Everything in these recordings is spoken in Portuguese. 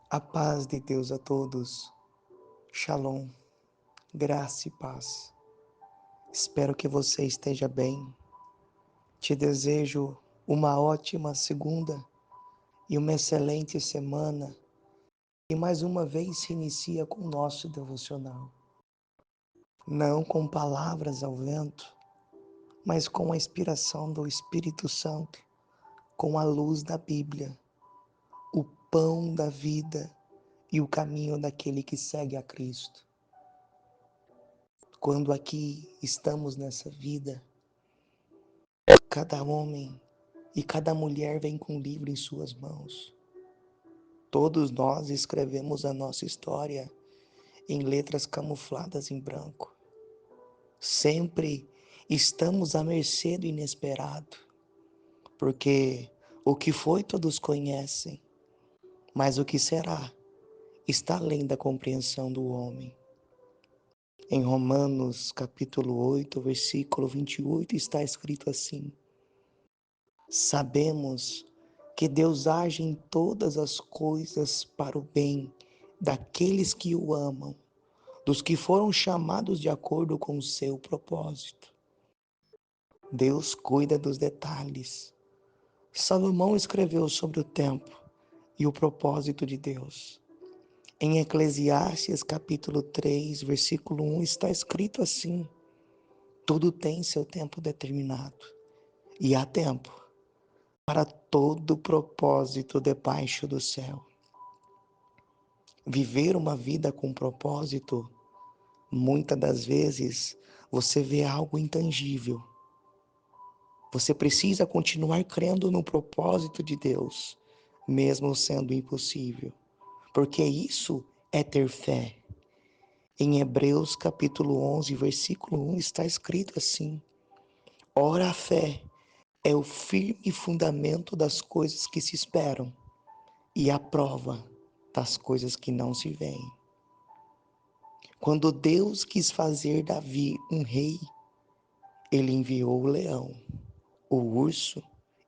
A paz de Deus a todos. Shalom, graça e paz. Espero que você esteja bem. Te desejo uma ótima segunda e uma excelente semana. E mais uma vez se inicia com o nosso devocional. Não com palavras ao vento, mas com a inspiração do Espírito Santo, com a luz da Bíblia, o pão da vida e o caminho daquele que segue a Cristo. Quando aqui estamos nessa vida, cada homem e cada mulher vem com um livro em suas mãos. Todos nós escrevemos a nossa história em letras camufladas em branco. Sempre estamos à mercê do inesperado, porque o que foi todos conhecem, mas o que será está além da compreensão do homem. Em Romanos capítulo 8, versículo 28 está escrito assim: Sabemos que Deus age em todas as coisas para o bem daqueles que o amam, dos que foram chamados de acordo com o seu propósito. Deus cuida dos detalhes. Salomão escreveu sobre o tempo e o propósito de Deus. Em Eclesiastes capítulo 3, versículo 1 está escrito assim: Tudo tem seu tempo determinado, e há tempo para todo propósito debaixo do céu. Viver uma vida com propósito, muitas das vezes você vê algo intangível. Você precisa continuar crendo no propósito de Deus, mesmo sendo impossível, porque isso é ter fé. Em Hebreus capítulo 11, versículo 1 está escrito assim: Ora, a fé é o firme fundamento das coisas que se esperam e a prova das coisas que não se veem. Quando Deus quis fazer Davi um rei, ele enviou o leão, o urso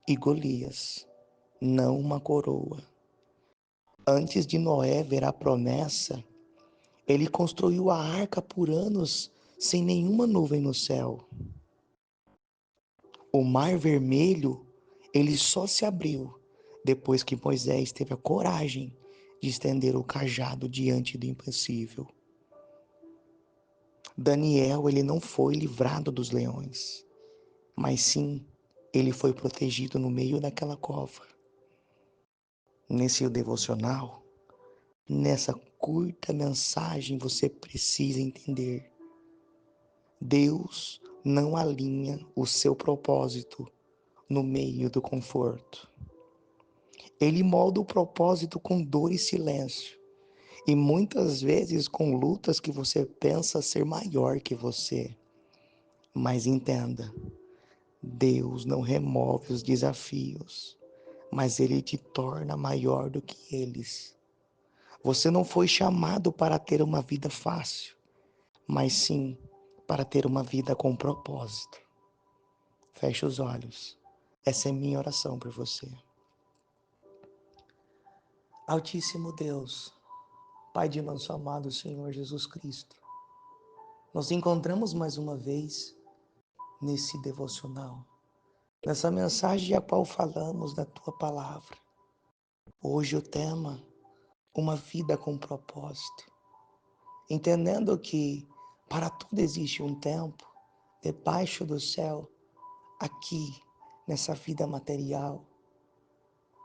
e Golias, não uma coroa. Antes de Noé ver a promessa, ele construiu a arca por anos sem nenhuma nuvem no céu. O mar vermelho, ele só se abriu depois que Moisés teve a coragem de estender o cajado diante do impossível. Daniel, ele não foi livrado dos leões, mas sim, ele foi protegido no meio daquela cova. Nesse devocional, nessa curta mensagem, você precisa entender: Deus não alinha o seu propósito no meio do conforto. Ele molda o propósito com dor e silêncio, e muitas vezes com lutas que você pensa ser maior que você. Mas entenda, Deus não remove os desafios, mas Ele te torna maior do que eles. Você não foi chamado para ter uma vida fácil, mas sim para ter uma vida com propósito. Feche os olhos. Essa é minha oração por você. Altíssimo Deus, Pai de nosso amado Senhor Jesus Cristo, nos encontramos mais uma vez nesse devocional, nessa mensagem a qual falamos da Tua Palavra. Hoje o tema, uma vida com propósito. Entendendo que para tudo existe um tempo, debaixo do céu, aqui, nessa vida material.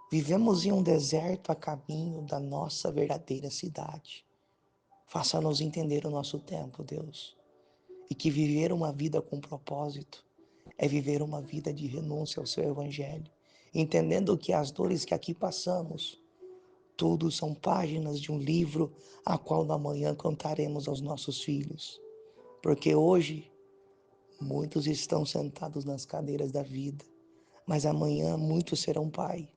Vivemos em um deserto a caminho da nossa verdadeira cidade. Faça-nos entender o nosso tempo, Deus. E que viver uma vida com propósito é viver uma vida de renúncia ao seu evangelho. Entendendo que as dores que aqui passamos, tudo são páginas de um livro a qual na manhã contaremos aos nossos filhos. Porque hoje, muitos estão sentados nas cadeiras da vida, mas amanhã muitos serão pai.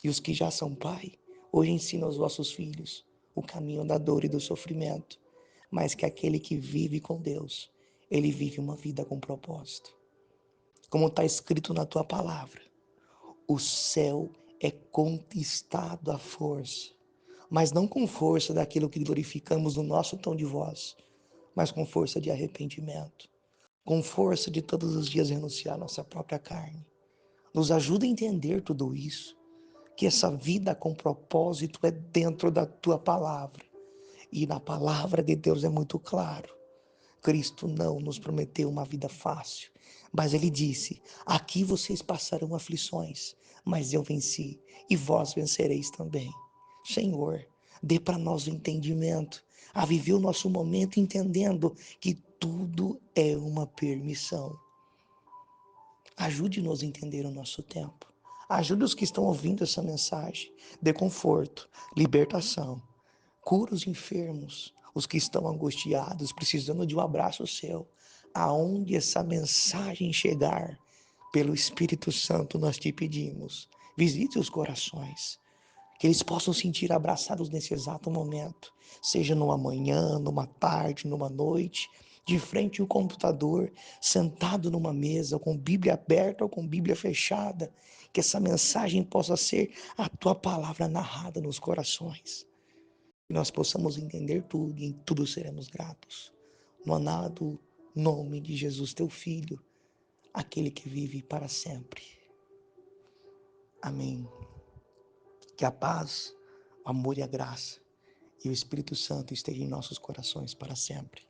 E os que já são pai, hoje ensinam aos vossos filhos o caminho da dor e do sofrimento, mas que aquele que vive com Deus, ele vive uma vida com propósito. Como está escrito na tua palavra, o céu é conquistado à força. mas não com força daquilo que glorificamos no nosso tom de voz, mas com força de arrependimento, com força de todos os dias renunciar à nossa própria carne. Nos ajuda a entender tudo isso, que essa vida com propósito é dentro da tua palavra. E na palavra de Deus é muito claro. Cristo não nos prometeu uma vida fácil, mas ele disse: aqui vocês passarão aflições, mas eu venci e vós vencereis também. Senhor, dê para nós o entendimento, a viver o nosso momento entendendo que tudo é uma permissão. Ajude-nos a entender o nosso tempo. Ajude os que estão ouvindo essa mensagem. Dê conforto, libertação. Cura os enfermos, os que estão angustiados, precisando de um abraço seu. Aonde essa mensagem chegar, pelo Espírito Santo nós te pedimos. Visite os corações, que eles possam sentir abraçados nesse exato momento, seja numa manhã, numa tarde, numa noite, de frente ao computador, sentado numa mesa, com Bíblia aberta ou com Bíblia fechada, que essa mensagem possa ser a tua palavra narrada nos corações. Que nós possamos entender tudo e em tudo seremos gratos. No amado nome de Jesus, teu Filho, aquele que vive para sempre. Amém. Que a paz, o amor e a graça e o Espírito Santo estejam em nossos corações para sempre.